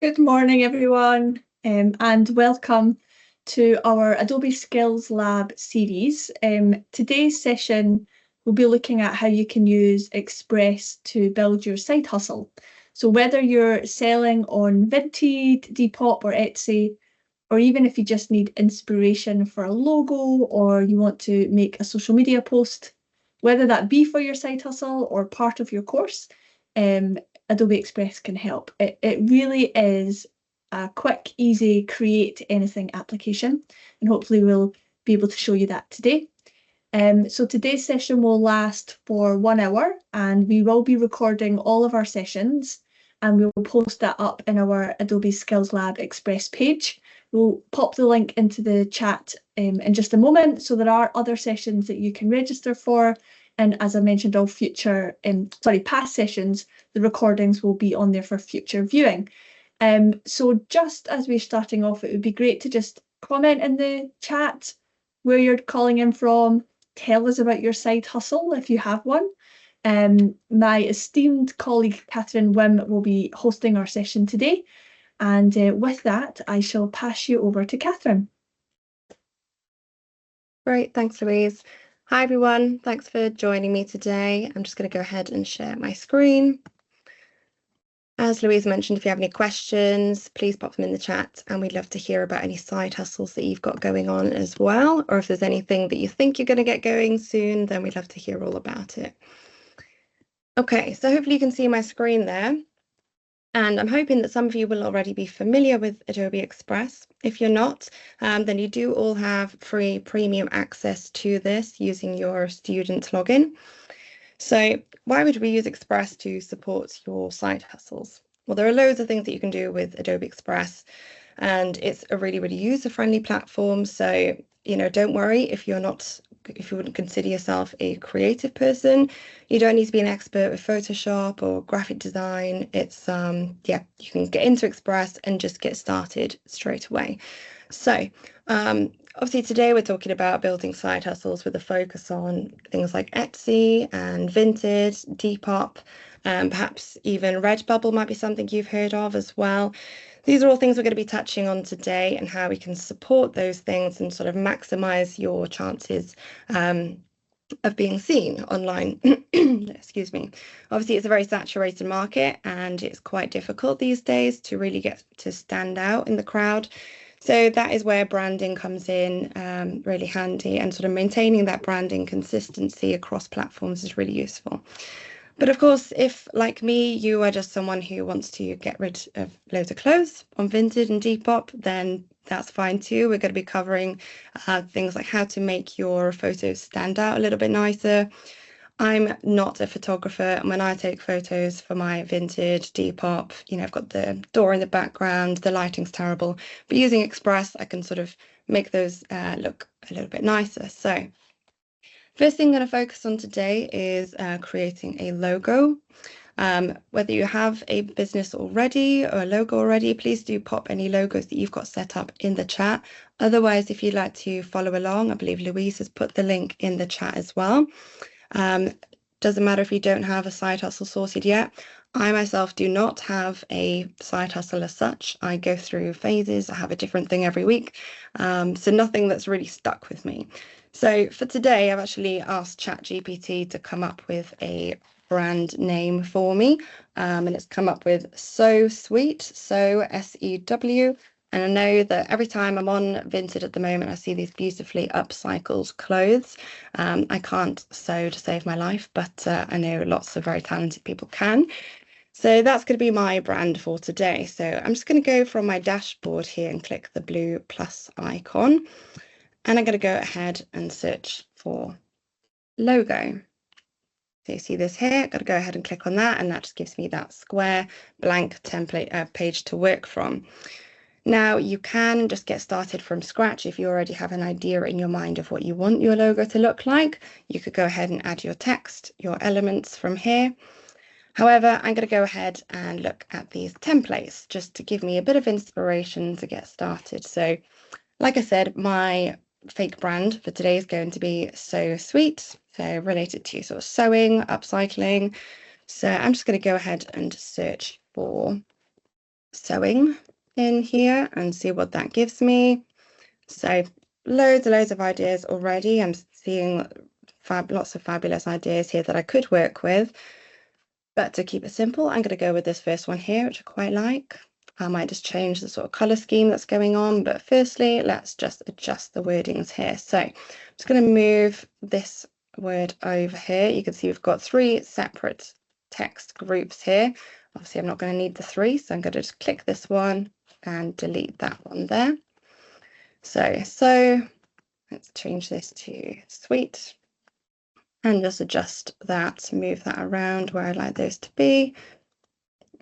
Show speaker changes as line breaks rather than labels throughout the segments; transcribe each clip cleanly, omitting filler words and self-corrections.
Good morning, everyone, and welcome to our Adobe Skills Lab series. Today's session, we'll be looking at how you can use Express to build your side hustle. So whether you're selling on Vinted, Depop or Etsy, or even if you just need inspiration for a logo or you want to make a social media post, whether that be for your side hustle or part of your course, um, Adobe Express can help. It really is a quick, easy, create anything application, and hopefully we'll be able to show you that today. So today's session will last for 1 hour, and we will be recording all of our sessions, and we will post that up in our Adobe Skills Lab Express page. We'll pop the link into the chat in just a moment. So there are other sessions that you can register for. And as I mentioned, all past sessions, the recordings will be on there for future viewing. So just as we're starting off, it would be great to just comment in the chat where you're calling in from. Tell us about your side hustle if you have one. My esteemed colleague Catherine Wim will be hosting our session today. And with that, I shall pass you over to Catherine.
Great, thanks, Louise. Hi, everyone. Thanks for joining me today. I'm just going to go ahead and share my screen. As Louise mentioned, if you have any questions, please pop them in the chat, and we'd love to hear about any side hustles that you've got going on as well, or if there's anything that you think you're going to get going soon, then we'd love to hear all about it. Okay, so hopefully you can see my screen there. And I'm hoping that some of you will already be familiar with Adobe Express. If you're not, then you do all have free premium access to this using your student login. So why would we use Express to support your side hustles? Well, there are loads of things that you can do with Adobe Express, and it's a really, really user-friendly platform. So, don't worry if you wouldn't consider yourself a creative person. You don't need to be an expert with Photoshop or graphic design. It's you can get into Express and just get started straight away. So obviously today we're talking about building side hustles with a focus on things like Etsy and Vinted, Depop, perhaps even Redbubble might be something you've heard of as well. These are all things we're going to be touching on today, and how we can support those things and sort of maximize your chances of being seen online. Excuse me. Obviously, it's a very saturated market, and it's quite difficult these days to really get to stand out in the crowd. So that is where branding comes in really handy, and sort of maintaining that branding consistency across platforms is really useful. But of course, if, like me, you are just someone who wants to get rid of loads of clothes on Vinted and Depop, then that's fine too. We're going to be covering things like how to make your photos stand out a little bit nicer. I'm not a photographer, and when I take photos for my Vinted, Depop, I've got the door in the background, the lighting's terrible, but using Express, I can sort of make those look a little bit nicer. So first thing I'm going to focus on today is creating a logo. Whether you have a business already or a logo already, please do pop any logos that you've got set up in the chat. Otherwise, if you'd like to follow along, I believe Louise has put the link in the chat as well. Doesn't matter if you don't have a side hustle sorted yet. I myself do not have a side hustle as such. I go through phases. I have a different thing every week. So nothing that's really stuck with me. So for today, I've actually asked ChatGPT to come up with a brand name for me. And it's come up with So Sweet, So SEW. And I know that every time I'm on Vinted at the moment, I see these beautifully upcycled clothes. I can't sew to save my life, but I know lots of very talented people can. So that's going to be my brand for today. So I'm just going to go from my dashboard here and click the blue plus icon. And I'm going to go ahead and search for logo. So you see this here, I've got to go ahead and click on that, and that just gives me that square blank template page to work from. Now, you can just get started from scratch if you already have an idea in your mind of what you want your logo to look like. You could go ahead and add your text, your elements from here. However, I'm going to go ahead and look at these templates just to give me a bit of inspiration to get started. So, like I said, my fake brand for today is going to be So Sweet, so related to sort of sewing, upcycling. So I'm just going to go ahead and search for sewing in here and see what that gives me. So loads of ideas already. I'm seeing lots of fabulous ideas here that I could work with. But to keep it simple, I'm going to go with this first one here, which I quite like. I might just change the sort of color scheme that's going on. But firstly, let's just adjust the wordings here. So I'm just going to move this word over here. You can see we've got 3 separate text groups here. Obviously, I'm not going to need the 3, so I'm going to just click this one and delete that one there. So let's change this to sweet and just adjust that, move that around where I'd like those to be.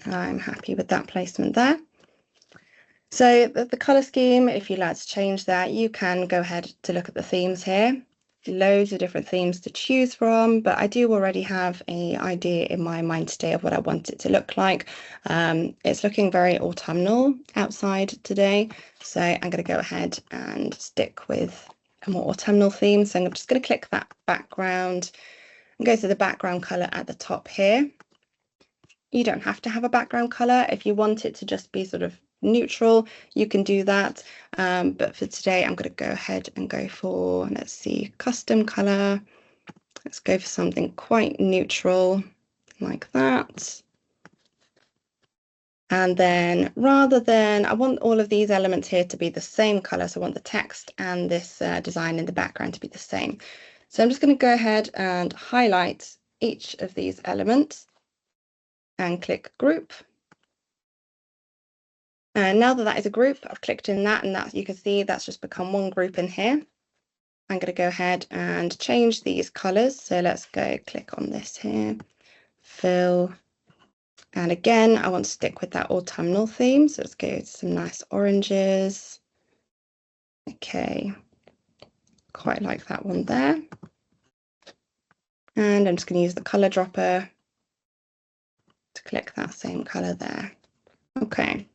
I'm happy with that placement there. So the color scheme, if you'd like to change that, you can go ahead to look at the themes here. Loads of different themes to choose from, but I do already have an idea in my mind today of what I want it to look like. It's looking very autumnal outside today, so I'm going to go ahead and stick with a more autumnal theme. So I'm just going to click that background and go to the background color at the top here. You don't have to have a background color. If you want it to just be sort of neutral, you can do that. But for today, I'm going to go ahead and go for, let's see, custom color. Let's go for something quite neutral like that. And then rather than, I want all of these elements here to be the same color. So I want the text and this design in the background to be the same. So I'm just going to go ahead and highlight each of these elements and click group. And now that that is a group, I've clicked in that, and that you can see that's just become one group in here. I'm going to go ahead and change these colors. So let's go click on this here, fill. And again, I want to stick with that autumnal theme. So let's go to some nice oranges. Okay, quite like that one there. And I'm just going to use the color dropper to click that same color there. Okay.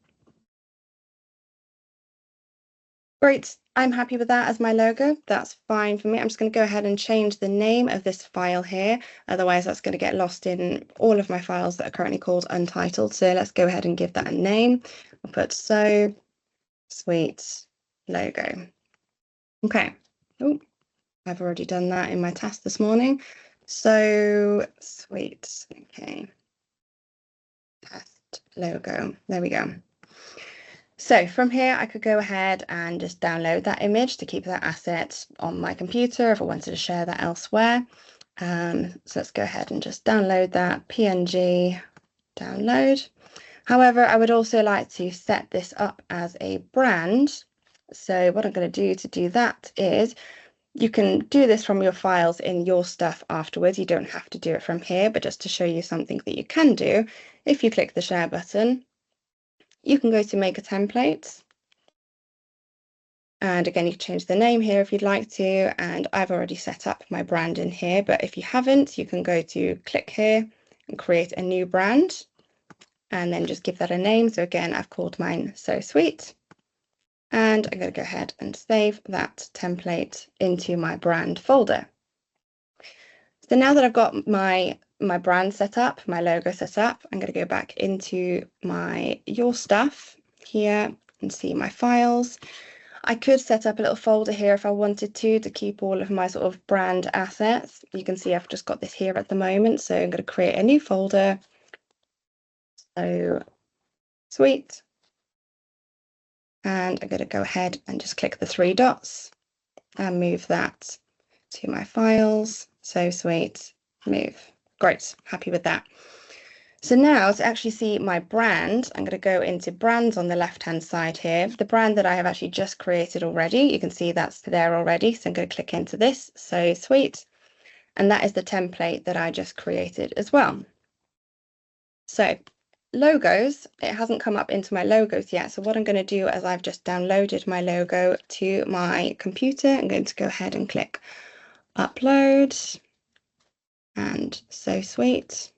Great, I'm happy with that as my logo. That's fine for me. I'm just going to go ahead and change the name of this file here. Otherwise, that's going to get lost in all of my files that are currently called untitled. So let's go ahead and give that a name. I'll put So Sweet Logo. Okay. Oh, I've already done that in my task this morning. So Sweet. Okay. Test logo. There we go. So from here, I could go ahead and just download that image to keep that asset on my computer if I wanted to share that elsewhere. So let's go ahead and just download that PNG, download. However, I would also like to set this up as a brand. So what I'm going to do that is you can do this from your files in your stuff afterwards. You don't have to do it from here, but just to show you something that you can do, if you click the share button, you can go to make a template. And again, you can change the name here if you'd like to. And I've already set up my brand in here, but if you haven't, you can go to click here and create a new brand and then just give that a name. So again, I've called mine So Sweet. And I'm going to go ahead and save that template into my brand folder. So now that I've got my brand set up, my logo set up, I'm going to go back into your stuff here and see my files. I could set up a little folder here if I wanted to keep all of my sort of brand assets. You can see I've just got this here at the moment. So I'm going to create a new folder. So Sweet. And I'm going to go ahead and just click the 3 dots and move that to my files. So Sweet, move. Great, happy with that. So now to actually see my brand, I'm going to go into brands on the left-hand side here. The brand that I have actually just created already, you can see that's there already. So I'm going to click into this, So Sweet. And that is the template that I just created as well. So logos, it hasn't come up into my logos yet. So what I'm going to do is I've just downloaded my logo to my computer. I'm going to go ahead and click upload and So Sweet.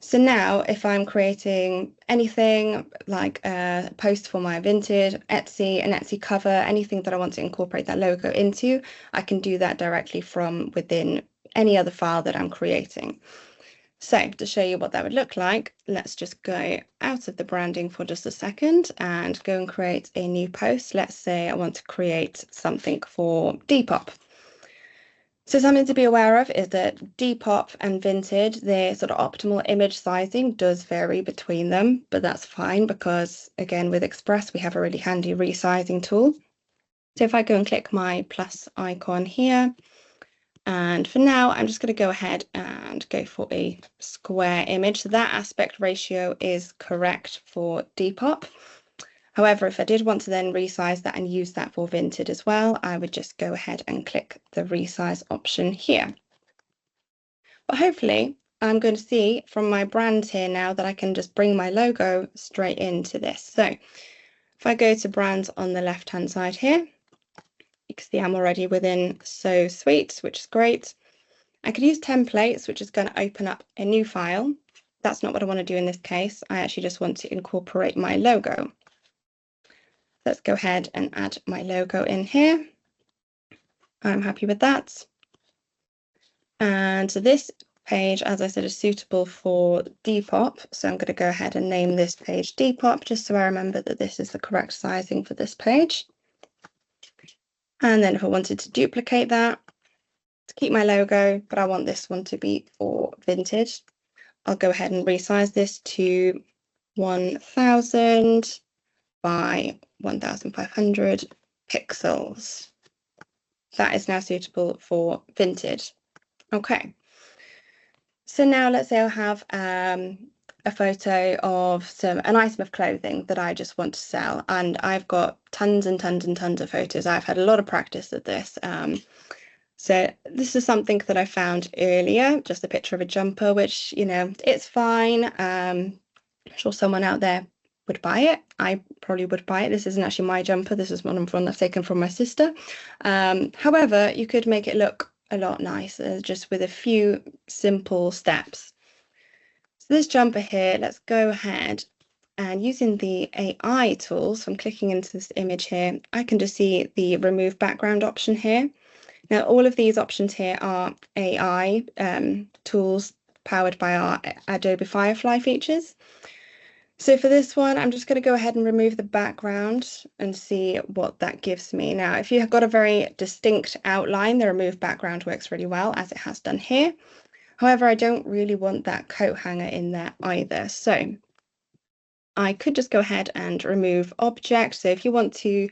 So now if I'm creating anything like a post for my Vinted, Etsy, an Etsy cover, anything that I want to incorporate that logo into, I can do that directly from within any other file that I'm creating. So to show you what that would look like, let's just go out of the branding for just a second and go and create a new post. Let's say I want to create something for Depop. So something to be aware of is that Depop and Vinted, their sort of optimal image sizing does vary between them, but that's fine because, again, with Express, we have a really handy resizing tool. So if I go and click my plus icon here, and for now, I'm just going to go ahead and go for a square image. So that aspect ratio is correct for Depop. However, if I did want to then resize that and use that for Vinted as well, I would just go ahead and click the resize option here. But hopefully, I'm going to see from my brand here now that I can just bring my logo straight into this. So if I go to brands on the left-hand side here, you can see I'm already within So Suite, which is great. I could use templates, which is going to open up a new file. That's not what I want to do in this case. I actually just want to incorporate my logo. Let's go ahead and add my logo in here. I'm happy with that. And so this page, as I said, is suitable for Depop. So I'm going to go ahead and name this page Depop, just so I remember that this is the correct sizing for this page. And then if I wanted to duplicate that, to keep my logo, but I want this one to be for Vintage, I'll go ahead and resize this to 1000 by 1500 pixels. That is now suitable for Vintage. Okay. So now let's say I'll have a photo of an item of clothing that I just want to sell, and I've got tons and tons and tons of photos. I've had a lot of practice at this. So this is something that I found earlier, just a picture of a jumper, which, you know, it's fine. I'm sure someone out there would buy it. I probably would buy it. This isn't actually my jumper. This is one I've taken from my sister. However, you could make it look a lot nicer just with a few simple steps. So this jumper here, let's go ahead and using the AI tools, so I'm clicking into this image here, I can just see the remove background option here. Now, all of these options here are AI tools powered by our Adobe Firefly features. So for this one, I'm just going to go ahead and remove the background and see what that gives me. Now, if you've got a very distinct outline, the remove background works really well, as it has done here. However, I don't really want that coat hanger in there either. So I could just go ahead and remove object. So if you want to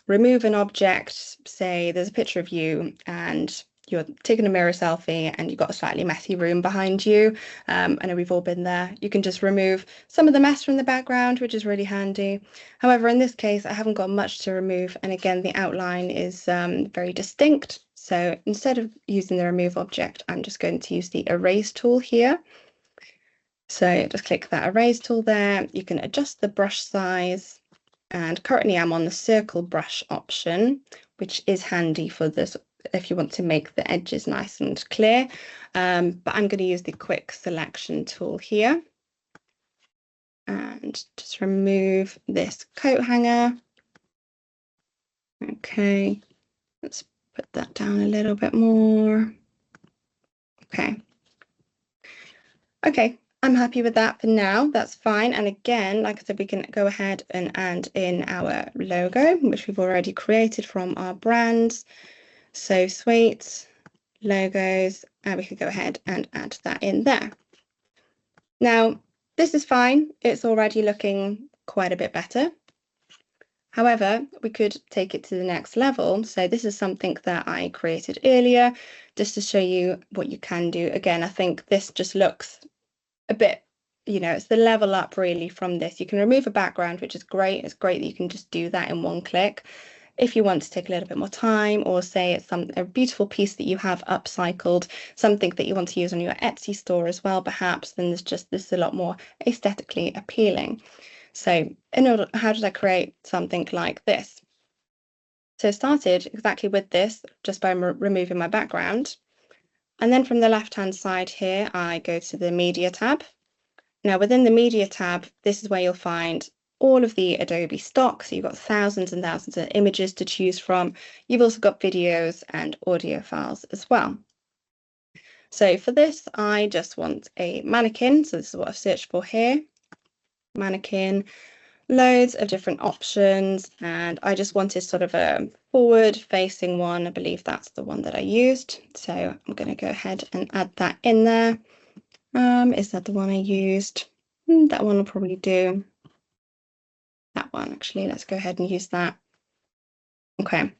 remove an object, say there's a picture of you and you're taking a mirror selfie and you've got a slightly messy room behind you. I know we've all been there. You can just remove some of the mess from the background, which is really handy. However, in this case, I haven't got much to remove. And again, the outline is very distinct. So instead of using the remove object, I'm just going to use the erase tool here. So just click that erase tool there. You can adjust the brush size. And currently I'm on the circle brush option, which is handy for this if you want to make the edges nice and clear. But I'm going to use the quick selection tool here. And just remove this coat hanger. Okay, let's put that down a little bit more. Okay. Okay. I'm happy with that for now. That's fine. And again, like I said, we can go ahead and add in our logo, which we've already created from our brands. So Suite, logos, and we could go ahead and add that in there. Now, this is fine. It's already looking quite a bit better. However, we could take it to the next level. So this is something that I created earlier, just to show you what you can do. Again, I think this just looks a bit, you know, it's the level up really from this. You can remove a background, which is great. It's great that you can just do that in one click. If you want to take a little bit more time, or say it's a beautiful piece that you have upcycled, something that you want to use on your Etsy store as well, perhaps, then this is a lot more aesthetically appealing. So how did I create something like this? So I started exactly with this, just by removing my background. And then from the left-hand side here, I go to the Media tab. Now, within the Media tab, this is where you'll find all of the Adobe stock. So you've got thousands and thousands of images to choose from. You've also got videos and audio files as well. So for this, I just want a mannequin. So this is what I've searched for here. Mannequin, loads of different options. And I just wanted sort of a forward facing one. I believe that's the one that I used. So I'm going to go ahead and add that in there. Is that the one I used? That one will probably do. That one, actually, let's go ahead and use that. Okay,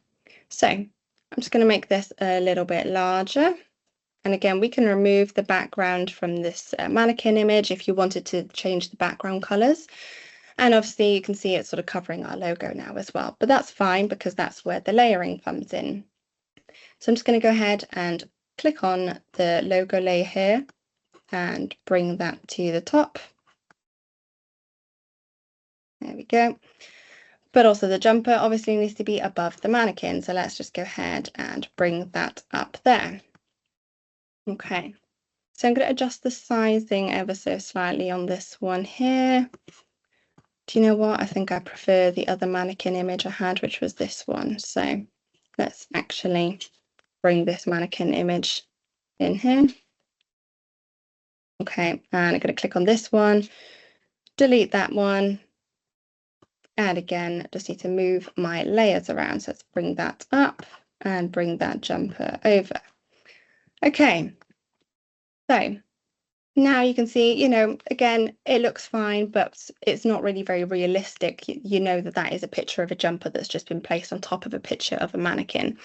so I'm just going to make this a little bit larger. And again, we can remove the background from this mannequin image if you wanted to change the background colors. And obviously you can see it's sort of covering our logo now as well, but that's fine because that's where the layering comes in. So I'm just going to go ahead and click on the logo layer here and bring that to the top. There we go. But also the jumper obviously needs to be above the mannequin. So let's just go ahead and bring that up there. Okay, so I'm going to adjust the sizing ever so slightly on this one here. Do you know what? I think I prefer the other mannequin image I had, which was this one. So let's actually bring this mannequin image in here. Okay, and I'm going to click on this one, delete that one. And again, just need to move my layers around. So let's bring that up and bring that jumper over. Okay, so now you can see, you know, again, it looks fine, but it's not really very realistic. You know that that is a picture of a jumper that's just been placed on top of a picture of a mannequin.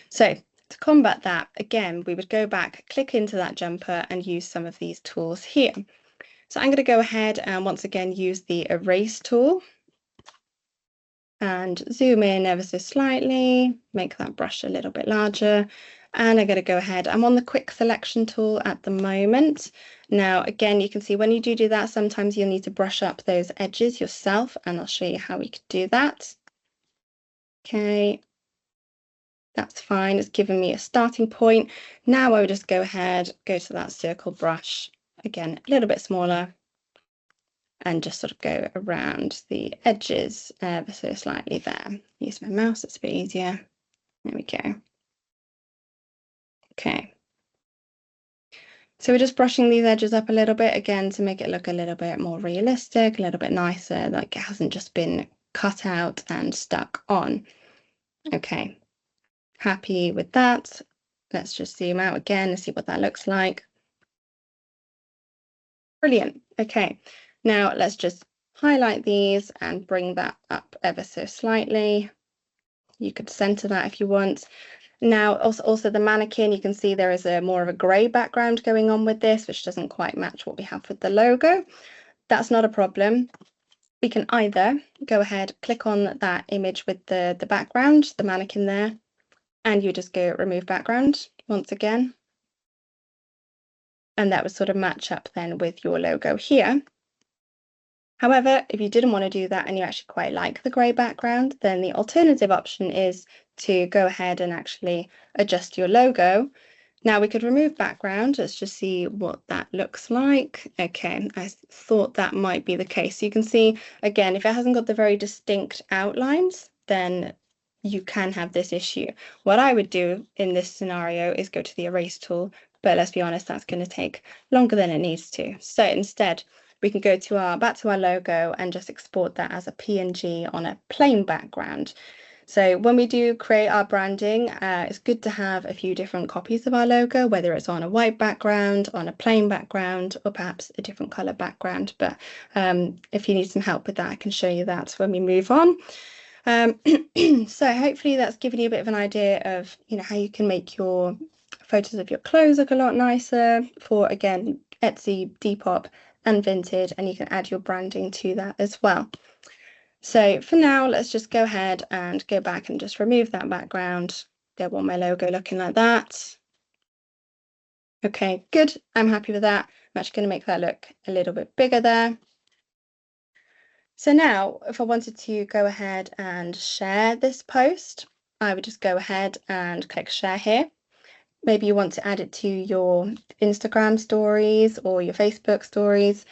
So to combat that, again, we would go back, click into that jumper and use some of these tools here. So I'm going to go ahead and once again use the erase tool and zoom in ever so slightly, make that brush a little bit larger. And I'm going to go ahead, I'm on the quick selection tool at the moment. Now, again, you can see when you do that, sometimes you'll need to brush up those edges yourself, and I'll show you how we could do that. Okay, that's fine. It's given me a starting point. Now I would just go ahead, go to that circle brush, again, a little bit smaller, and just sort of go around the edges ever so slightly there. Use my mouse, it's a bit easier. There we go. Okay. So we're just brushing these edges up a little bit, again, to make it look a little bit more realistic, a little bit nicer, like it hasn't just been cut out and stuck on. Okay, happy with that. Let's just zoom out again and see what that looks like. Brilliant. Okay, now let's just highlight these and bring that up ever so slightly. You could center that if you want. Now, also the mannequin, you can see there is a more of a grey background going on with this, which doesn't quite match what we have with the logo. That's not a problem. We can either go ahead, click on that image with the background, the mannequin there, and you just go remove background once again. And that would sort of match up then with your logo here. However, if you didn't want to do that and you actually quite like the grey background, then the alternative option is to go ahead and actually adjust your logo. Now we could remove background. Let's just see what that looks like. Okay, I thought that might be the case. You can see, again, if it hasn't got the very distinct outlines, then you can have this issue. What I would do in this scenario is go to the erase tool, but let's be honest, that's going to take longer than it needs to. So instead, we can go to back to our logo and just export that as a PNG on a plain background. So when we do create our branding, it's good to have a few different copies of our logo, whether it's on a white background, on a plain background, or perhaps a different color background. But if you need some help with that, I can show you that when we move on. So hopefully that's given you a bit of an idea of, you know, how you can make your photos of your clothes look a lot nicer for, again, Etsy, Depop, and Vinted, and you can add your branding to that as well. So for now, let's just go ahead and go back and just remove that background. Don't want my logo looking like that. Okay, good. I'm happy with that. I'm actually going to make that look a little bit bigger there. So now, if I wanted to go ahead and share this post, I would just go ahead and click share here. Maybe you want to add it to your Instagram stories or your Facebook stories.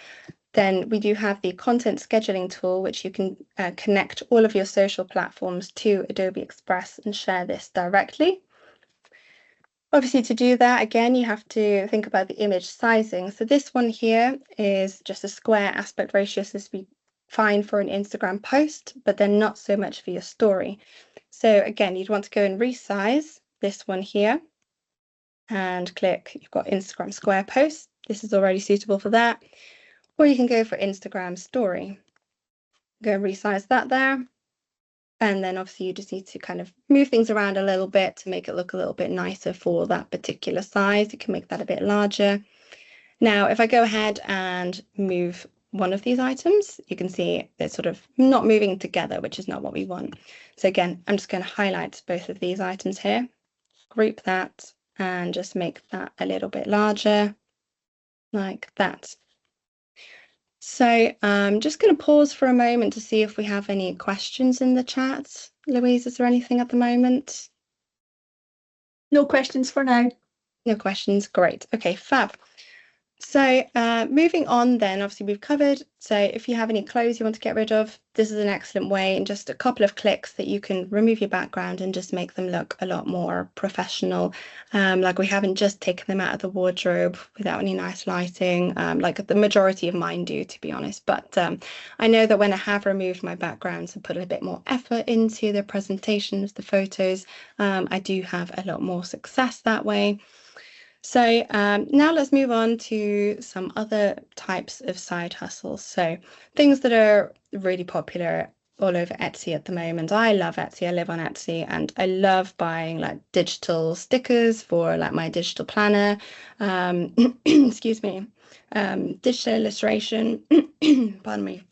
Then we do have the content scheduling tool, which you can connect all of your social platforms to Adobe Express and share this directly. Obviously, to do that, again, you have to think about the image sizing. So this one here is just a square aspect ratio, so this would be fine for an Instagram post, but then not so much for your story. So again, you'd want to go and resize this one here and click, you've got Instagram square post. This is already suitable for that. Or you can go for Instagram story. Go and resize that there. And then obviously you just need to kind of move things around a little bit to make it look a little bit nicer for that particular size. You can make that a bit larger. Now, if I go ahead and move one of these items, you can see they're sort of not moving together, which is not what we want. So again, I'm just going to highlight both of these items here, group that, and just make that a little bit larger, like that. So I'm just going to pause for a moment to see if we have any questions in the chat. Louise, is there anything at the moment?
No questions for now.
No questions. Great. Okay, fab. So moving on then, obviously we've covered, so if you have any clothes you want to get rid of, this is an excellent way in just a couple of clicks that you can remove your background and just make them look a lot more professional. Like we haven't just taken them out of the wardrobe without any nice lighting, like the majority of mine do, to be honest. But I know that when I have removed my backgrounds and put a bit more effort into the presentation of the photos, I do have a lot more success that way. So now let's move on to some other types of side hustles. So things that are really popular all over Etsy at the moment. I love Etsy. I live on Etsy and I love buying like digital stickers for like my digital planner. Excuse me. Digital illustration, pardon me,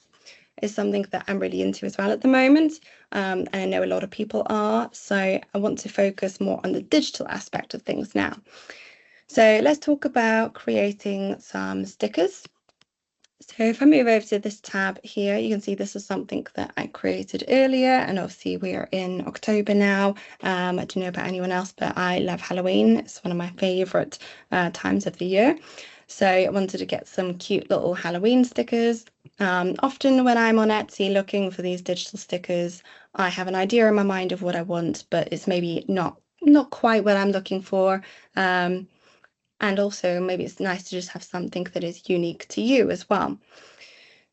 is something that I'm really into as well at the moment. And I know a lot of people are. So I want to focus more on the digital aspect of things now. So let's talk about creating some stickers. So if I move over to this tab here, you can see this is something that I created earlier, and obviously we are in October now. I don't know about anyone else, but I love Halloween. It's one of my favorite times of the year. So I wanted to get some cute little Halloween stickers. Often when I'm on Etsy looking for these digital stickers, I have an idea in my mind of what I want, but it's maybe not quite what I'm looking for. And also maybe it's nice to just have something that is unique to you as well.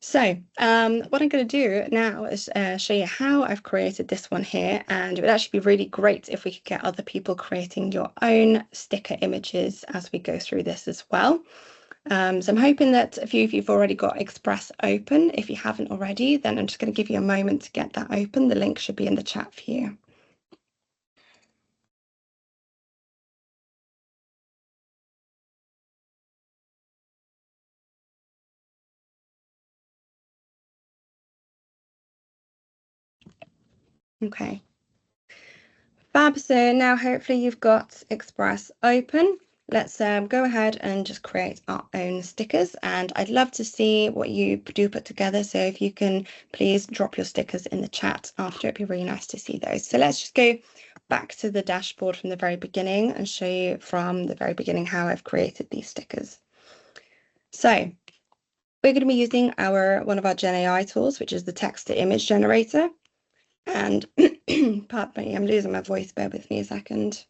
So what I'm going to do now is show you how I've created this one here, and it would actually be really great if we could get other people creating your own sticker images as we go through this as well. So I'm hoping that a few of you've already got Express open. If you haven't already, then I'm just going to give you a moment to get that open. The link should be in the chat for you. Okay. Fab, so now hopefully you've got Express open. Let's go ahead and just create our own stickers, and I'd love to see what you do put together. So if you can please drop your stickers in the chat after, it'd be really nice to see those. So let's just go back to the dashboard from the very beginning and show you from the very beginning how I've created these stickers. So we're going to be using one of our Gen AI tools, which is the text to image generator. And pardon me, I'm losing my voice, bear with me a second.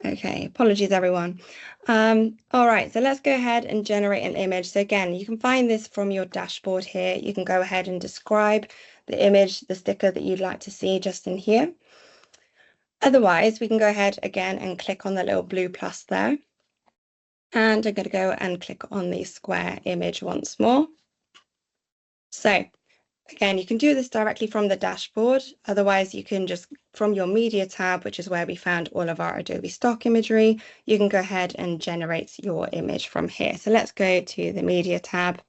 Okay, apologies everyone. All right, so let's go ahead and generate an image. So again, you can find this from your dashboard here. You can go ahead and describe the image, the sticker that you'd like to see just in here. Otherwise, we can go ahead again and click on the little blue plus there. And I'm going to go and click on the square image once more. So again, you can do this directly from the dashboard. Otherwise, you can just, from your media tab, which is where we found all of our Adobe stock imagery, you can go ahead and generate your image from here. So let's go to the media tab,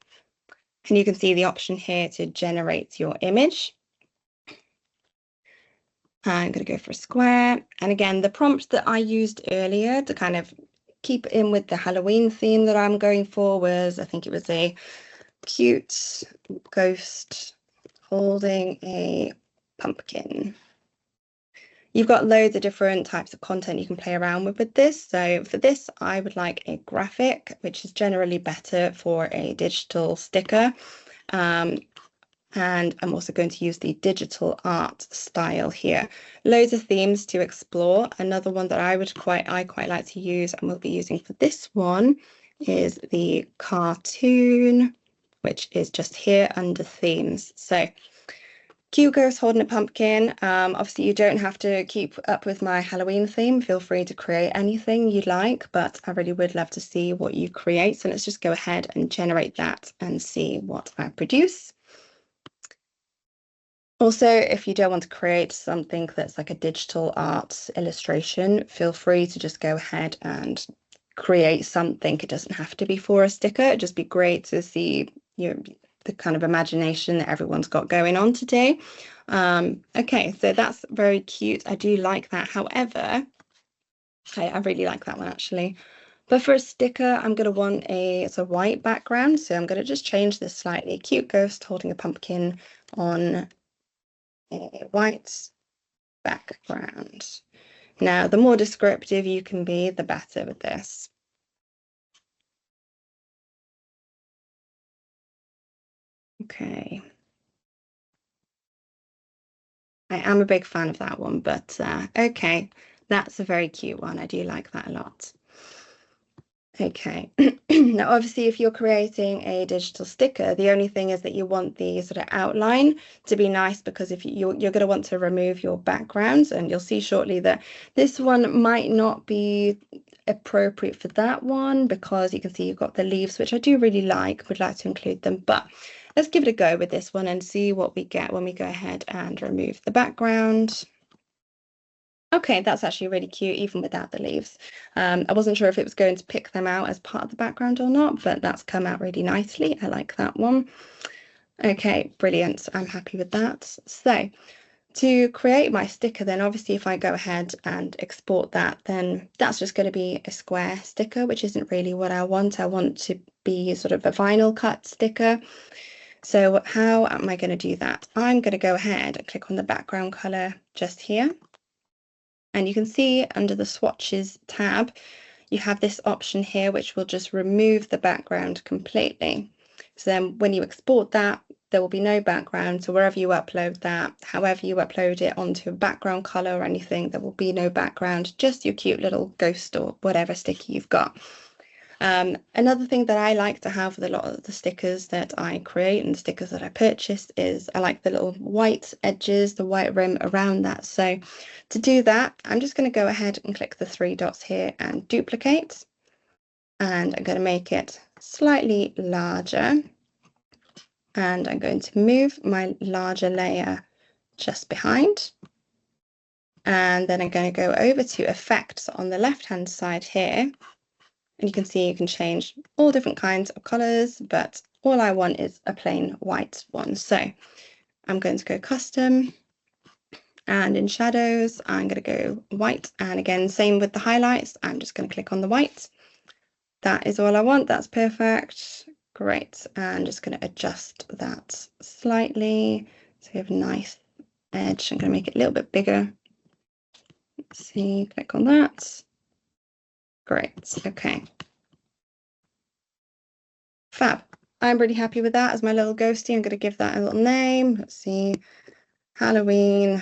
and you can see the option here to generate your image. I'm going to go for a square. And again, the prompt that I used earlier to kind of keep in with the Halloween theme that I'm going for was, I think it was a cute ghost holding a pumpkin. You've got loads of different types of content you can play around with this. So for this, I would like a graphic, which is generally better for a digital sticker. And I'm also going to use the digital art style here. Loads of themes to explore. Another one that I quite like to use and will be using for this one is the cartoon, which is just here under themes. So cute ghost holding a pumpkin. Obviously you don't have to keep up with my Halloween theme. Feel free to create anything you'd like, but I really would love to see what you create. So let's just go ahead and generate that and see what I produce. Also, if you don't want to create something that's like a digital art illustration, feel free to just go ahead and create something. It doesn't have to be for a sticker. It'd just be great to see the kind of imagination that everyone's got going on today. Okay, so that's very cute. I do like that. However, I really like that one actually. But for a sticker, I'm going to want it's a white background. So I'm going to just change this slightly. Cute ghost holding a pumpkin on a white background. Now, the more descriptive you can be, the better with this. Okay. I am a big fan of that one, but okay, that's a very cute one. I do like that a lot. Okay, now obviously if you're creating a digital sticker, the only thing is that you want the sort of outline to be nice, because if you're going to want to remove your backgrounds, and you'll see shortly that this one might not be appropriate for that one, because you can see you've got the leaves, which I do really like, would like to include them, but let's give it a go with this one and see what we get when we go ahead and remove the background. Okay, that's actually really cute, even without the leaves. I wasn't sure if it was going to pick them out as part of the background or not, but that's come out really nicely. I like that one. Okay, brilliant. I'm happy with that. So to create my sticker, then obviously if I go ahead and export that, then that's just going to be a square sticker, which isn't really what I want. I want to be sort of a vinyl cut sticker. So how am I going to do that? I'm going to go ahead and click on the background color just here. And you can see under the swatches tab, you have this option here, which will just remove the background completely. So then when you export that, there will be no background. So wherever you upload that, however you upload it onto a background color or anything, there will be no background, just your cute little ghost or whatever sticker you've got. Another thing that I like to have with a lot of the stickers that I create and the stickers that I purchase is I like the little white edges, the white rim around that. So to do that, I'm just going to go ahead and click the three dots here and duplicate. And I'm going to make it slightly larger. And I'm going to move my larger layer just behind. And then I'm going to go over to effects on the left-hand side here. And you can see you can change all different kinds of colors, but all I want is a plain white one. So I'm going to go custom, and in shadows, I'm going to go white. And again, same with the highlights. I'm just going to click on the white. That is all I want. That's perfect. Great. And just going to adjust that slightly. So we have a nice edge. I'm going to make it a little bit bigger. Let's see, click on that. Great. Okay. Fab. I'm really happy with that as my little ghosty. I'm going to give that a little name. Let's see. Halloween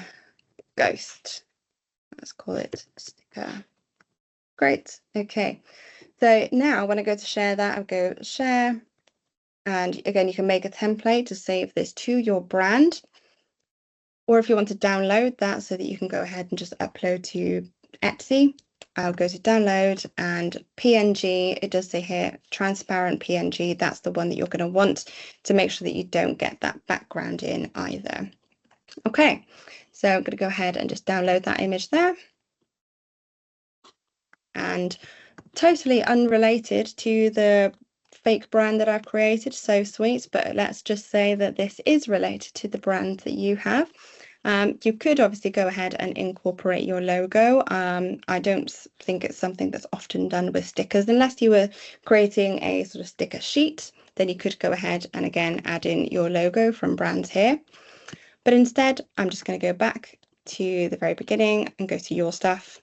ghost. Let's call it sticker. Great. Okay. So now when I go to share that, I'll go share. And again, you can make a template to save this to your brand. Or if you want to download that so that you can go ahead and just upload to Etsy, I'll go to download, and PNG, it does say here, transparent PNG. That's the one that you're going to want to make sure that you don't get that background in either. Okay, so I'm going to go ahead and just download that image there. And totally unrelated to the fake brand that I've created, so sweet, but let's just say that this is related to the brand that you have. You could obviously go ahead and incorporate your logo. I don't think it's something that's often done with stickers, unless you were creating a sort of sticker sheet, then you could go ahead and again add in your logo from brands here. But instead, I'm just going to go back to the very beginning and go to your stuff.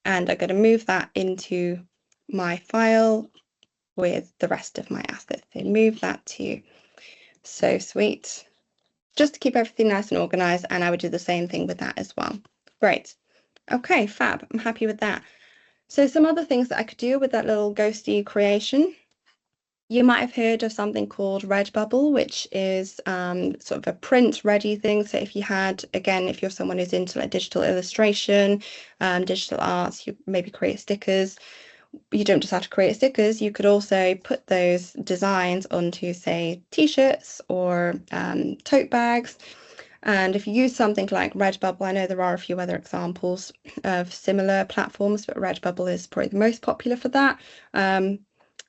And I'm going to move that into my file with the rest of my assets. So move that to So Sweet, just to keep everything nice and organized. And I would do the same thing with that as well. Great. Okay, fab. I'm happy with that. So some other things that I could do with that little ghosty creation. You might have heard of something called Redbubble, which is sort of a print ready thing. So if you had, again, if you're someone who's into like digital illustration, digital arts, you maybe create stickers. You don't just have to create stickers, you could also put those designs onto, say, t-shirts or tote bags. And if you use something like Redbubble, I know there are a few other examples of similar platforms, but Redbubble is probably the most popular for that.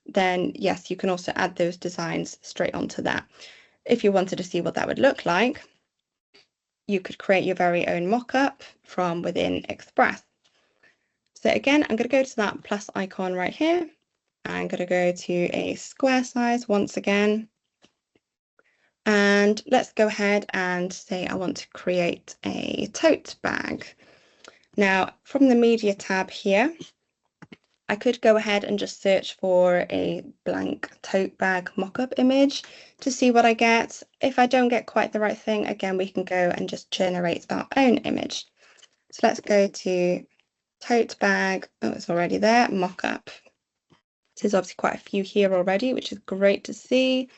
Then yes, you can also add those designs straight onto that. If you wanted to see what that would look like, you could create your very own mock-up from within Express. So again, I'm going to go to that plus icon right here. I'm going to go to a square size once again. And let's go ahead and say I want to create a tote bag. Now, from the media tab here, I could go ahead and just search for a blank tote bag mock-up image to see what I get. If I don't get quite the right thing, again, we can go and just generate our own image. So let's go to tote bag. Oh, it's already there, mock-up. There's obviously quite a few here already, which is great to see.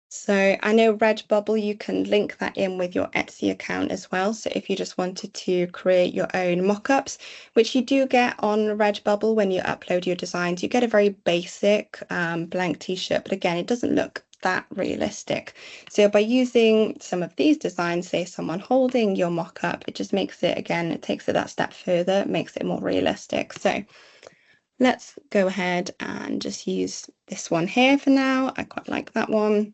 So I know Redbubble, you can link that in with your Etsy account as well. So if you just wanted to create your own mock-ups, which you do get on Redbubble when you upload your designs, you get a very basic blank t-shirt, but again, it doesn't look that realistic. So by using some of these designs, say someone holding your mock-up, it just makes it, again, it takes it that step further, makes it more realistic. So let's go ahead and just use this one here for now. I quite like that one.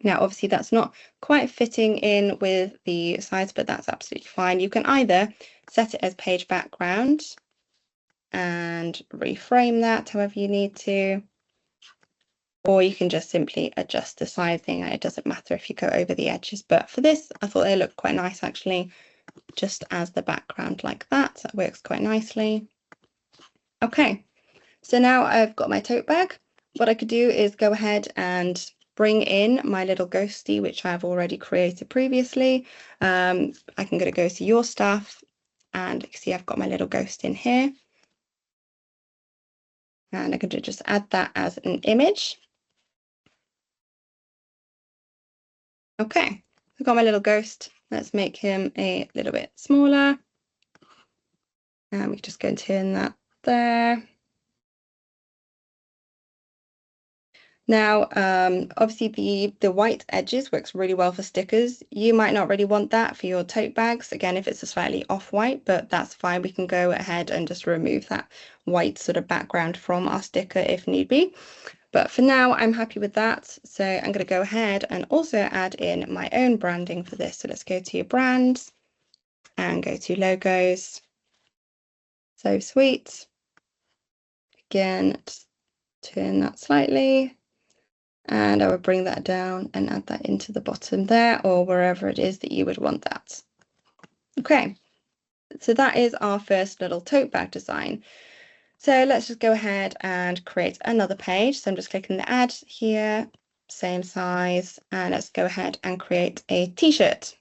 Now, obviously, that's not quite fitting in with the size, but that's absolutely fine. You can either set it as page background and reframe that however you need to, or you can just simply adjust the sizing. It doesn't matter if you go over the edges, but for this, I thought they looked quite nice, actually, just as the background like that. That works quite nicely. Okay, so now I've got my tote bag. What I could do is go ahead and bring in my little ghosty, which I've already created previously. I can go to your stuff and you can see I've got my little ghost in here. And I'm going to just add that as an image. Okay, I've got my little ghost. Let's make him a little bit smaller. And we can just go and turn that there. Now, obviously the white edges works really well for stickers. You might not really want that for your tote bags. Again, if it's a slightly off-white, but that's fine. We can go ahead and just remove that white sort of background from our sticker if need be. But for now, I'm happy with that. So I'm going to go ahead and also add in my own branding for this. So let's go to your brands and go to logos. So Sweet. Again, just turn that slightly. And I would bring that down and add that into the bottom there or wherever it is that you would want that. Okay, so that is our first little tote bag design. So let's just go ahead and create another page. So I'm just clicking the add here, same size, and let's go ahead and create a t-shirt.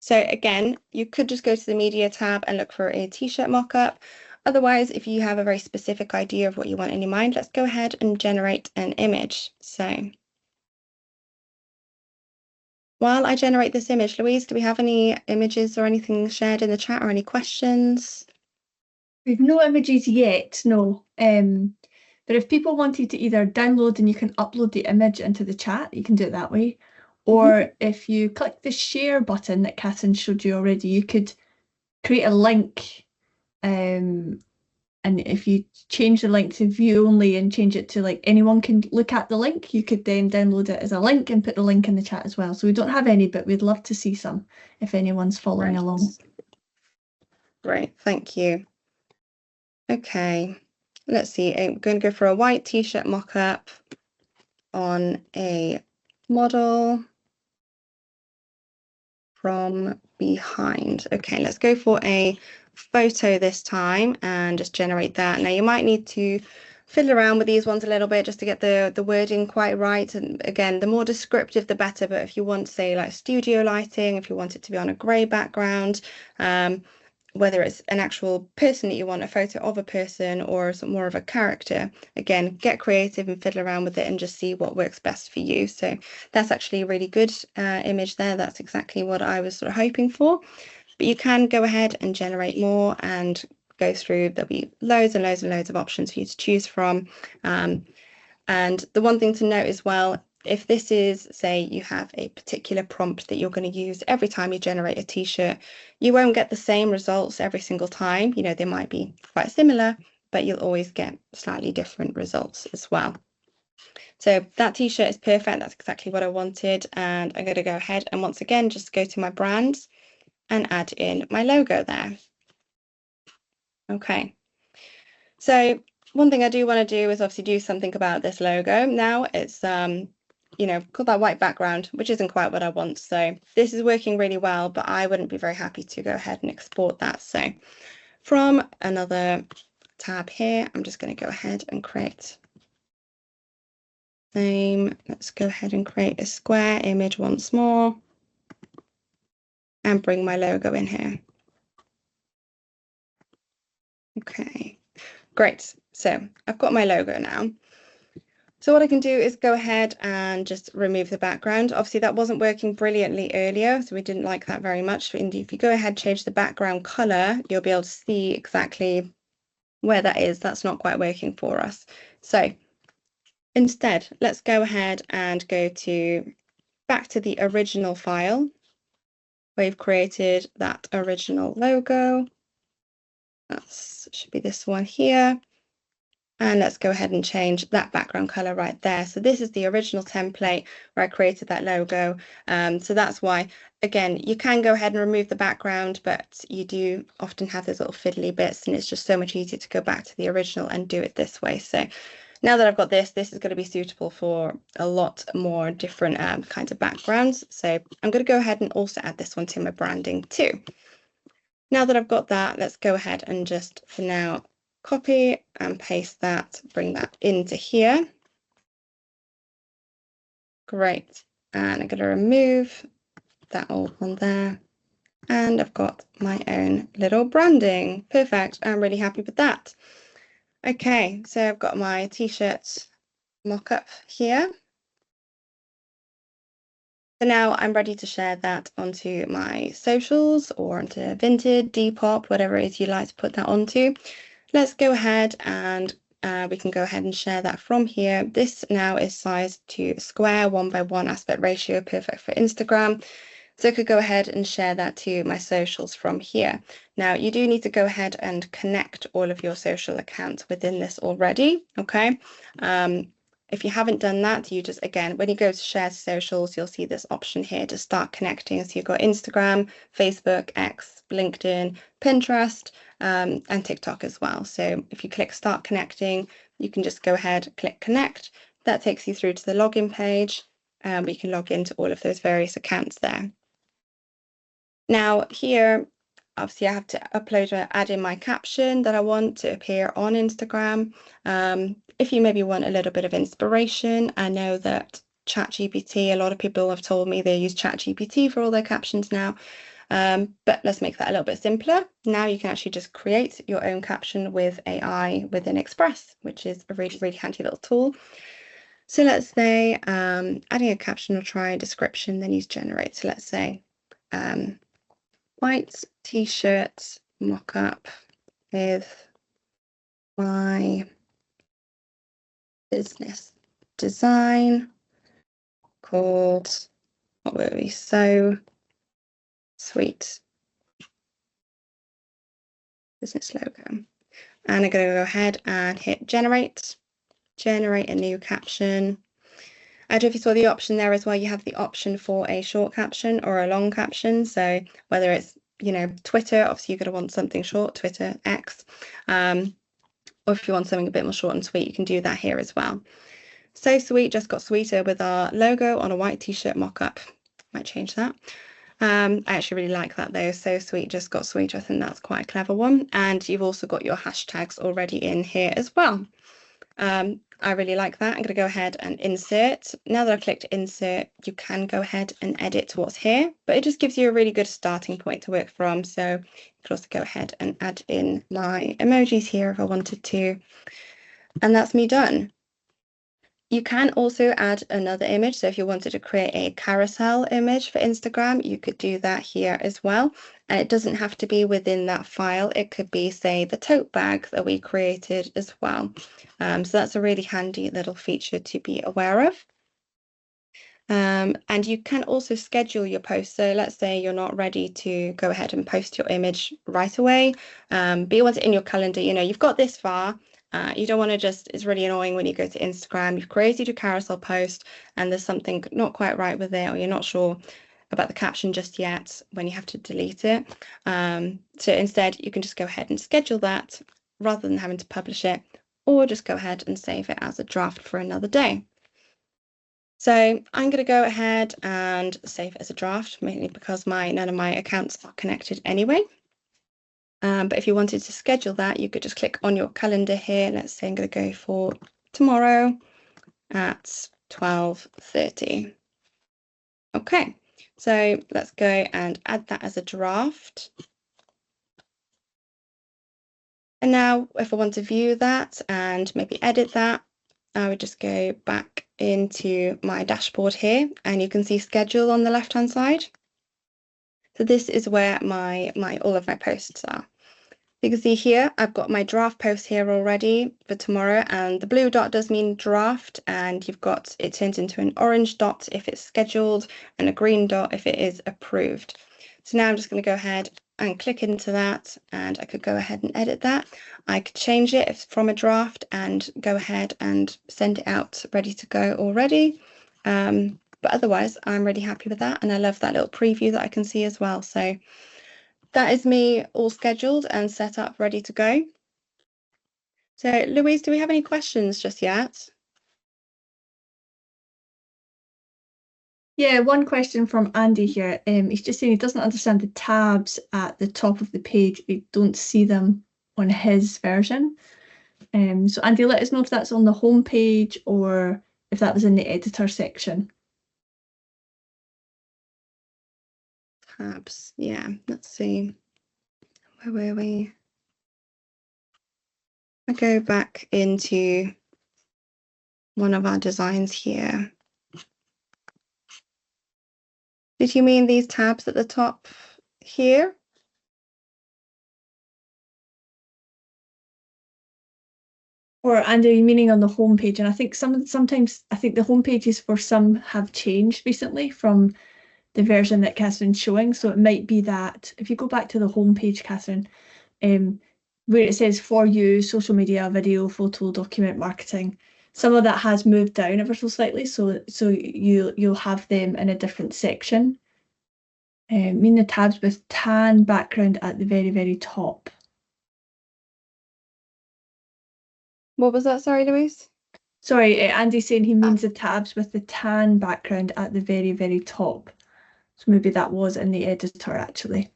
So again, you could just go to the media tab and look for a t-shirt mock-up. Otherwise, if you have a very specific idea of what you want in your mind, let's go ahead and generate an image. So while I generate this image, Louise, do we have any images or anything shared in the chat or any questions?
We've no images yet, no. But if people wanted to either download and you can upload the image into the chat, you can do it that way. Or if you click the share button that Catherine showed you already, you could create a link. And if you change the link to view only and change it to like anyone can look at the link, you could then download it as a link and put the link in the chat as well. So we don't have any, but we'd love to see some if anyone's following along.
Great, thank you. Okay, let's see. I'm going to go for a white t-shirt mock-up on a model. from behind. Okay, let's go for a photo this time and just generate that. Now you might need to fiddle around with these ones a little bit just to get the wording quite right. And again, the more descriptive, the better. But if you want, say, like studio lighting, if you want it to be on a grey background, whether it's an actual person that you want a photo of a person or more of a character, again, get creative and fiddle around with it and just see what works best for you. So that's actually a really good image there. That's exactly what I was sort of hoping for. But you can go ahead and generate more and go through. There'll be loads and loads and loads of options for you to choose from. And the one thing to note as well, if this is, say, you have a particular prompt that you're going to use every time you generate a t-shirt, you won't get the same results every single time. You know, they might be quite similar, but you'll always get slightly different results as well. So that t-shirt is perfect. That's exactly what I wanted. And I'm going to go ahead and once again, just go to my brands and add in my logo there. Okay. So one thing I do want to do is obviously do something about this logo. Now it's, you know, got that white background, which isn't quite what I want. So this is working really well, but I wouldn't be very happy to go ahead and export that. So from another tab here, I'm just going to go ahead and create same. Let's go ahead and create a square image once more and bring my logo in here. Okay, great. So I've got my logo now. So what I can do is go ahead and just remove the background. Obviously that wasn't working brilliantly earlier, so we didn't like that very much. So if you go ahead and change the background color, you'll be able to see exactly where that is. That's not quite working for us. So instead, let's go ahead and go back to the original file where you've created that original logo. That should be this one here. And let's go ahead and change that background color right there. So this is the original template where I created that logo. So that's why, again, you can go ahead and remove the background, but you do often have those little fiddly bits and it's just so much easier to go back to the original and do it this way. So now that I've got this is going to be suitable for a lot more different kinds of backgrounds. So I'm going to go ahead and also add this one to my branding too. Now that I've got that, let's go ahead and just for now copy and paste that, bring that into here. Great. And I'm going to remove that old one there. And I've got my own little branding. Perfect. I'm really happy with that. Okay, so I've got my t-shirt mock-up here. So now I'm ready to share that onto my socials or onto Vinted, Depop, whatever it is you like to put that onto. Let's go ahead and we can go ahead and share that from here. This now is sized to square 1:1 aspect ratio, perfect for Instagram. So I could go ahead and share that to my socials from here. Now you do need to go ahead and connect all of your social accounts within this already, okay? If you haven't done that, you just, again, when you go to share socials, you'll see this option here to start connecting. So you've got Instagram, Facebook, X, LinkedIn, Pinterest, and TikTok as well. So if you click start connecting, you can just go ahead, click connect. That takes you through to the login page, where you can log into all of those various accounts there. Now here, obviously I have to upload or add in my caption that I want to appear on Instagram. If you maybe want a little bit of inspiration, I know that ChatGPT, a lot of people have told me they use ChatGPT for all their captions now. But let's make that a little bit simpler. Now you can actually just create your own caption with AI within Express, which is a really, really handy little tool. So let's say adding a caption or try a description, then use generate. So let's say white t-shirt mock-up with my business design called, what were we, So Sweet business logo. And I'm going to go ahead and hit generate a new caption. I don't know if you saw the option there as well. You have the option for a short caption or a long caption. So whether it's, you know, Twitter, obviously you're going to want something short, Twitter, X, or if you want something a bit more short and sweet, you can do that here as well. So Sweet just got sweeter with our logo on a white t-shirt mock-up. Might change that. I actually really like that though. So sweet, just got sweet. I think that's quite a clever one. And you've also got your hashtags already in here as well. I really like that. I'm going to go ahead and insert. Now that I've clicked insert, you can go ahead and edit what's here, but it just gives you a really good starting point to work from. So you could also go ahead and add in my emojis here if I wanted to. And that's me done. You can also add another image. So if you wanted to create a carousel image for Instagram, you could do that here as well. And it doesn't have to be within that file. It could be, say, the tote bag that we created as well. So that's a really handy little feature to be aware of. And you can also schedule your posts. So let's say you're not ready to go ahead and post your image right away, but you want it in your calendar. You know, you've got this far. You don't want to just, it's really annoying when you go to Instagram, you've created your carousel post and there's something not quite right with it, or you're not sure about the caption just yet when you have to delete it. So instead, you can just go ahead and schedule that rather than having to publish it, or just go ahead and save it as a draft for another day. So I'm going to go ahead and save it as a draft, mainly because none of my accounts are connected anyway. But if you wanted to schedule that, you could just click on your calendar here. Let's say I'm going to go for tomorrow at 12:30. Okay, so let's go and add that as a draft. And now if I want to view that and maybe edit that, I would just go back into my dashboard here and you can see schedule on the left hand side. So this is where all of my posts are. You can see here I've got my draft post here already for tomorrow, and the blue dot does mean draft, and you've got it turns into an orange dot if it's scheduled and a green dot if it is approved. So now I'm just going to go ahead and click into that, and I could go ahead and edit that. I could change it from a draft and go ahead and send it out ready to go already. But otherwise, I'm really happy with that, and I love that little preview that I can see as well. So that is me all scheduled and set up, ready to go. So Louise, do we have any questions just yet?
Yeah, one question from Andy here. He's just saying he doesn't understand the tabs at the top of the page. We don't see them on his version. So Andy, let us know if that's on the home page or if that was in the editor section.
Tabs, yeah, let's see. Where were we? I go back into one of our designs here. Did you mean these tabs at the top here?
Or Andy, meaning on the home page? And I think sometimes I think the home pages for some have changed recently from the version that Catherine's showing. So it might be that if you go back to the home page, Catherine, where it says for you, social media, video, photo, document marketing, some of that has moved down ever so slightly. So you'll have them in a different section. Mean the tabs with tan background at the very, very top.
What was that? Sorry, Louise.
Sorry, Andy's saying he means the tabs with the tan background at the very, very top. So maybe that was in the editor actually.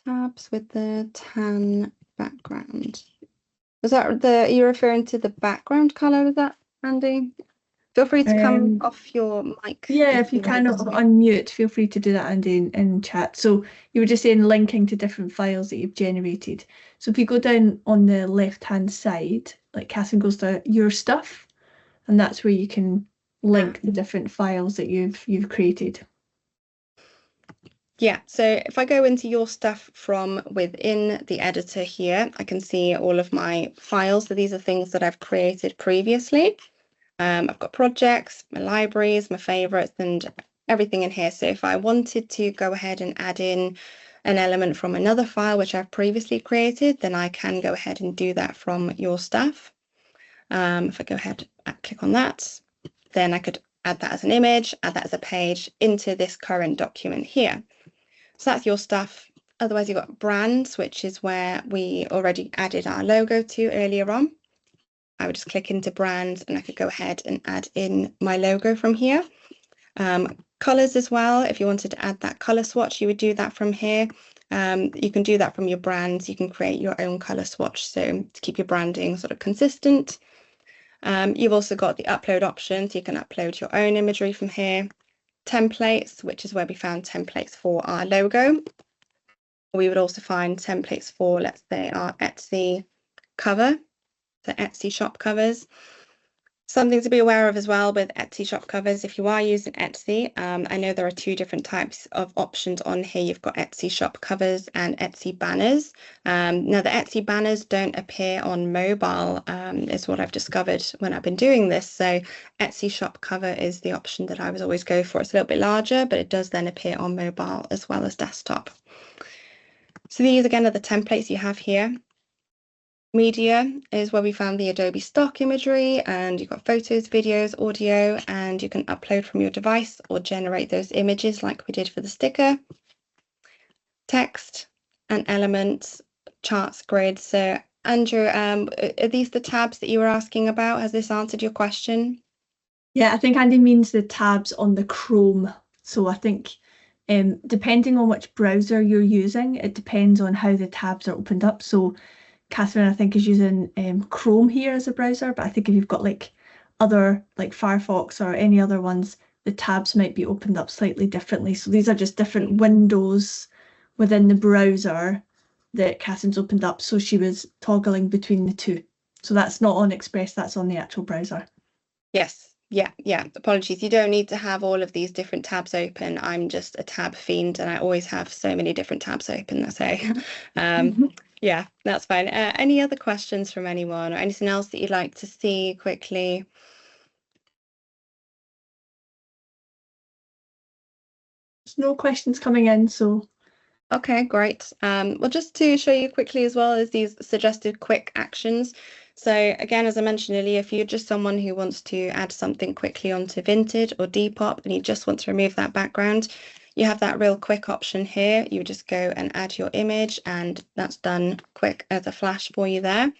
Tabs with the tan background. Was that are you referring to the background color of that, Andy? Feel free to come off your mic.
Yeah, if you kind of unmute, feel free to do that, Andy, in chat. So you were just saying linking to different files that you've generated. So if you go down on the left-hand side, like Catherine goes to your stuff, and that's where you can link the different files that you've created.
Yeah, so if I go into your stuff from within the editor here, I can see all of my files. So these are things that I've created previously. I've got projects, my libraries, my favorites, and everything in here. So if I wanted to go ahead and add in an element from another file which I've previously created, then I can go ahead and do that from your stuff. If I go ahead and click on that, then I could add that as an image, add that as a page into this current document here. So that's your stuff. Otherwise, you've got brands, which is where we already added our logo to earlier on. I would just click into brands and I could go ahead and add in my logo from here. Colors as well. If you wanted to add that color swatch, you would do that from here. You can do that from your brands. You can create your own color swatch, so to keep your branding sort of consistent. You've also got the upload options. You can upload your own imagery from here. Templates, which is where we found templates for our logo. We would also find templates for, let's say, our Etsy cover, the Etsy shop covers. Something to be aware of as well with Etsy shop covers, if you are using Etsy, I know there are two different types of options on here. You've got Etsy shop covers and Etsy banners. Now the Etsy banners don't appear on mobile, is what I've discovered when I've been doing this. So Etsy shop cover is the option that I would always go for. It's a little bit larger, but it does then appear on mobile as well as desktop. So these again are the templates you have here. Media is where we found the Adobe stock imagery, and you've got photos, videos, audio, and you can upload from your device or generate those images like we did for the sticker. Text and elements, charts, grids. So Andrew, are these the tabs that you were asking about? Has this answered your question?
Yeah, I think Andy means the tabs on the Chrome. So I think depending on which browser you're using, it depends on how the tabs are opened up. So Catherine, I think, is using Chrome here as a browser, but I think if you've got like other like Firefox or any other ones, the tabs might be opened up slightly differently. So these are just different windows within the browser that Catherine's opened up. So she was toggling between the two. So that's not on Express, that's on the actual browser.
Yes. Yeah. Apologies. You don't need to have all of these different tabs open. I'm just a tab fiend and I always have so many different tabs open. So yeah, that's fine. Any other questions from anyone or anything else that you'd like to see quickly?
There's no questions coming in, so
Okay, great. Well, just to show you quickly as well as these suggested quick actions. So again, as I mentioned earlier, if you're just someone who wants to add something quickly onto Vinted or Depop and you just want to remove that background, you have that real quick option here. You just go and add your image and that's done quick as a flash for you there.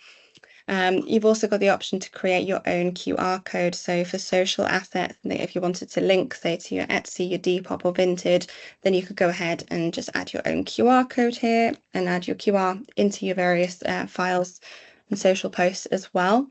You've also got the option to create your own QR code. So for social assets, if you wanted to link, say, to your Etsy, your Depop or Vinted, then you could go ahead and just add your own QR code here and add your QR into your various files and social posts as well.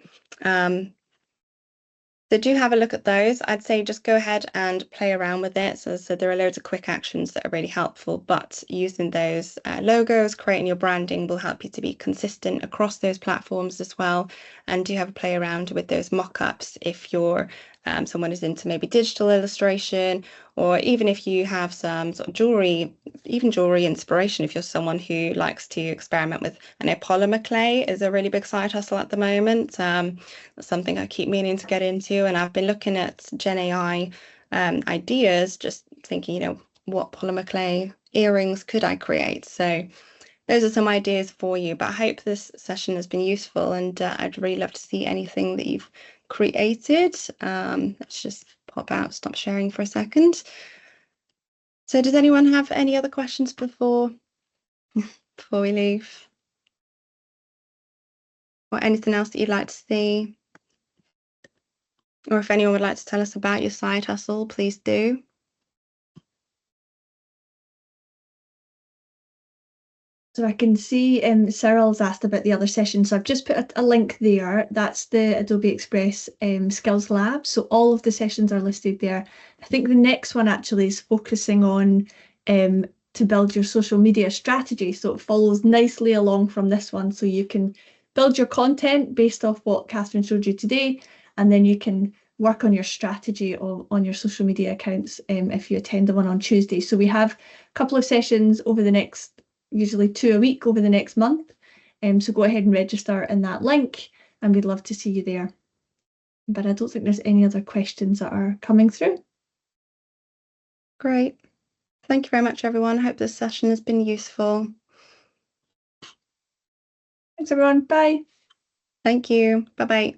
So do have a look at those. I'd say just go ahead and play around with it. So there are loads of quick actions that are really helpful, but using those logos, creating your branding will help you to be consistent across those platforms as well. And do have a play around with those mock-ups if you're someone who's into maybe digital illustration, or even if you have some sort of jewelry, even jewelry inspiration, if you're someone who likes to experiment with, I know polymer clay is a really big side hustle at the moment. That's something I keep meaning to get into, and I've been looking at Gen AI ideas, just thinking, what polymer clay earrings could I create? So those are some ideas for you, but I hope this session has been useful, and I'd really love to see anything that you've created. Let's just pop out, stop sharing for a second. So does anyone have any other questions before we leave? Or anything else that you'd like to see? Or if anyone would like to tell us about your side hustle, please do.
So I can see Cyril's asked about the other session. So I've just put a link there. That's the Adobe Express Skills Lab. So all of the sessions are listed there. I think the next one actually is focusing on to build your social media strategy. So it follows nicely along from this one. So you can build your content based off what Catherine showed you today, and then you can work on your strategy on your social media accounts if you attend the one on Tuesday. So we have a couple of sessions over the next, usually 2 a week over the next month. So go ahead and register in that link and we'd love to see you there. But I don't think there's any other questions that are coming through.
Great. Thank you very much, everyone. I hope this session has been useful.
Thanks, everyone. Bye.
Thank you. Bye-bye.